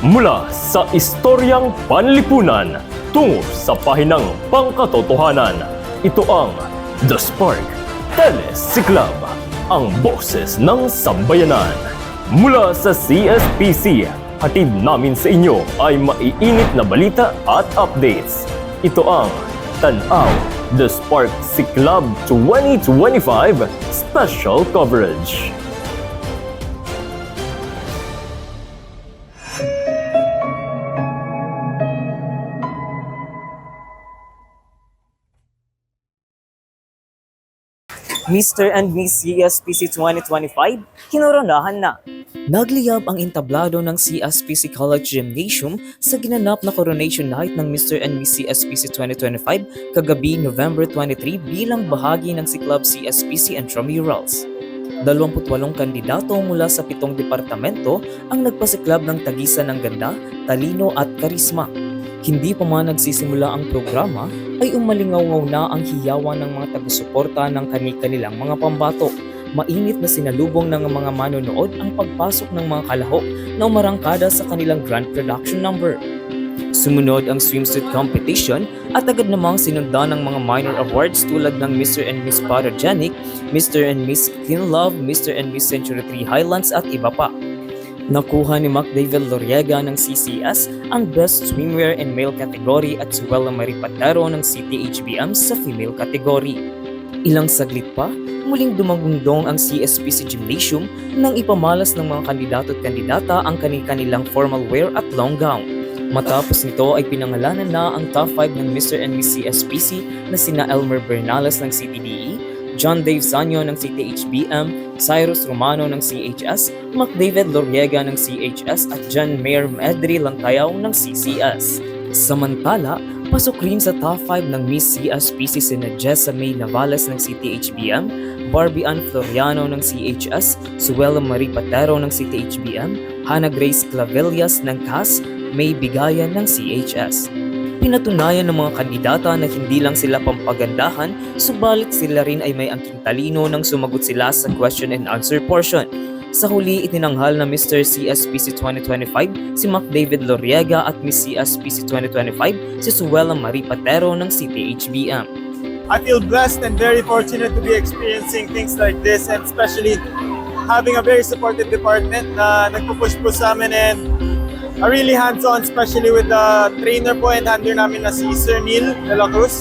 Mula sa istoryang panlipunan tungo sa pahinang pangkatotohanan, ito ang The Spark Telesiklab, ang boses ng sambayanan. Mula sa CSPC, hatid namin sa inyo ay maiinit na balita at updates. Ito ang Tanaw, The Spark Siklab 2025 Special Coverage. Mr. and Miss CSPC 2025, kinoronahan na. Nagliyab ang entablado ng CSPC College Gymnasium sa ginanap na coronation night ng Mr. and Miss CSPC 2025 kagabi November 23 bilang bahagi ng Siklab CSPC Intramurals. 28 kandidato mula sa 7 departamento ang nagpasiklab ng tagisan ng ganda, talino at karisma. Hindi pa man nagsisimula ang programa ay umalingaw-ngaw na ang hiyawan ng mga taga-suporta ng kani-kanilang mga pambato. Mainit na sinalubong ng mga manonood ang pagpasok ng mga kalahok na umarangkada sa kanilang grand production number. Sumunod ang swimsuit competition at agad namang sinundan ng mga minor awards tulad ng Mr. and Miss Photogenic, Mr. and Miss Clean Love, Mr. and Miss Century 3 Highlands at iba pa. Nakuha ni David Loriega ng CCS ang Best Swimwear in Male category at Suela Marie Patero ng CTHBM sa Female category. Ilang saglit pa, muling dumagundong ang CSPC Gymnasium nang ipamalas ng mga kandidato at kandidata ang kanilang formal wear at long gown. Matapos nito ay pinangalanan na ang top 5 ng Mr. and Miss CSPC na sina Elmer Bernales ng CTDE, John Dave Sanyo ng CTHBM, Cyrus Romano ng CHS, David Loriega ng CHS at John Mayer Medri Lantayaw ng CCS. Samantala, pasok rin sa top 5 ng Miss CSPC sina Jessa May Navales ng CTHBM, Barbie Ann Floriano ng CHS, Suela Marie Patero ng CTHBM, Hannah Grace Clavellas ng CAS, May Bigayan ng CHS. Pinatunayan ng mga kandidata na hindi lang sila pampagandahan, subalit sila rin ay may angking talino nang sumagot sila sa question and answer portion. Sa huli, itinanghal na Mr. CSPC 2025 si David Loriega at Miss CSPC 2025 si Suela Marie Patero ng CTHBM. I feel blessed and very fortunate to be experiencing things like this, and especially having a very supportive department na nagpupush po sa amin and really hands-on, especially with the trainer po and handler namin na si Sir Neil de la Cruz.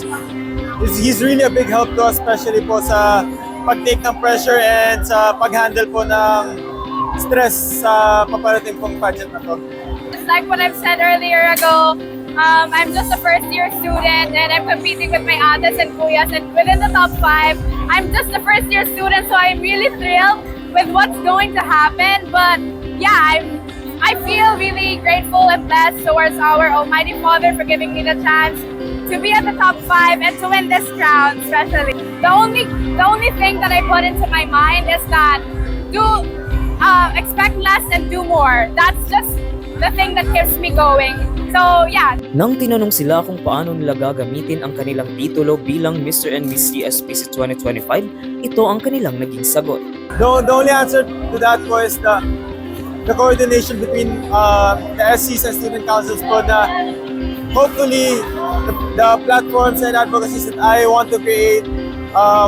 He's really a big help to us, especially po sa pag-take ng pressure and sa pag-handle po ng stress sa paparating pong pageant na to. Just like what I've said earlier ago, I'm just a first-year student and I'm competing with my ates and kuyas, and within the top 5, I'm just a first-year student, so I'm really thrilled with what's going to happen. But yeah, I feel really grateful and blessed towards our Almighty Father for giving me the chance to be at the top 5 and to win this crown, especially. The only thing that I put into my mind is that expect less and do more. That's just the thing that keeps me going. So yeah. Nang tinanong sila kung paano nila gagamitin ang kanilang titulo bilang Mr. and Miss CSPC 2025, ito ang kanilang naging sagot. The only answer to that was the coordination between the SCs and student councils po na hopefully the platforms and advocacies that I want to create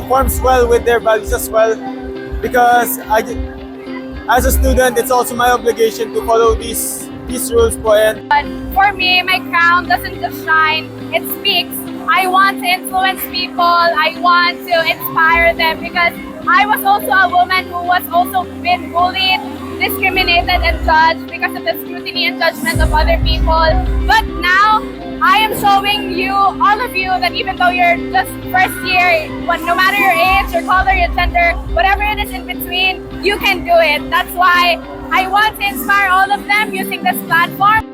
forms well with their values as well, because as a student, it's also my obligation to follow these rules po. And But for me, my crown doesn't just shine, it speaks. I want to influence people, I want to inspire them, because I was also a woman who was also been bullied, discriminated and judged because of the scrutiny and judgment of other people. But now, I am showing you, all of you, that even though you're just first year, no matter your age, your color, your gender, whatever it is in between, you can do it. That's why I want to inspire all of them using this platform.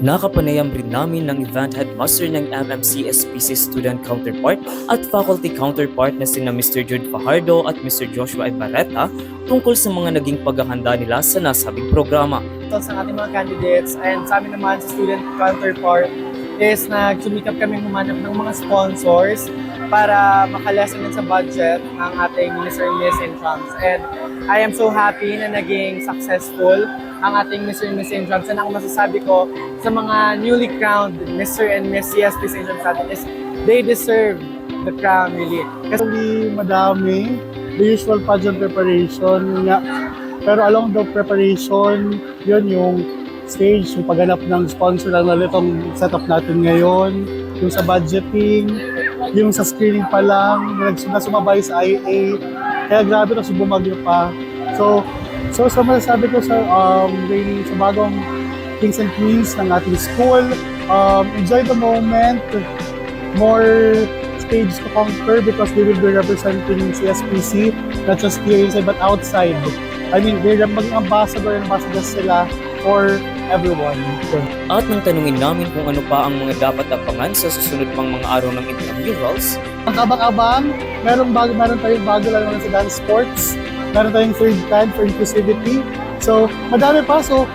Nakapanayam rin namin ng event headmaster ng MMCSPC student counterpart at faculty counterpart na sina Mr. Jude Fajardo at Mr. Joshua Ibarreta tungkol sa mga naging paghahanda nila sa nasabing programa. Sa ating mga candidates and sa amin naman sa student counterpart is nagsumikap kami humanap ng mga sponsors para makalesen sa budget ng ating Mr. and Miss Intrams. And I am so happy na naging successful ang ating Mr. and Miss Intrams. And ang masasabi ko sa mga newly crowned Mr. and Miss CSP Intrams natin is they deserve the crown really. Actually, madami. The usual pageant preparation, yun nga. Pero along the preparation, yun yung stage, yung paghanap ng sponsor lang na itong setup natin ngayon, yung sa budgeting, yung sa screening pa lang, na sumabay sa IA. Kaya grabe na bumagyo pa. So sa masasabi ko sa sa bagong Kings and Queens ng ating school, enjoy the moment, more stage to conquer because we will be representing CSPC, not just here inside but outside. I mean, they're maging ambassadors sila for everyone. At nang tanungin namin kung ano pa ang mga dapat abangan sa susunod pang mga araw ng intramurals, Ang abang-abang, meron tayong bago lang sa dance sports, meron tayong third time for inclusivity. So, madami pa. So,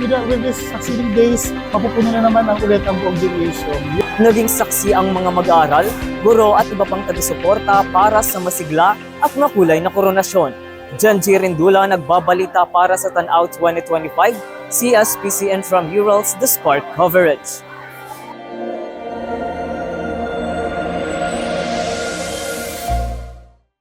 with this succeeding days, mapupuno na naman ang ulit ang buong gymnasium. naging saksi ang mga mag-aaral, guro at iba pang taga-suporta para sa masigla at makulay na koronasyon. Jan G. Rindula nagbabalita para sa Tanaw 2025, CSPC Intramurals, The Spark Coverage.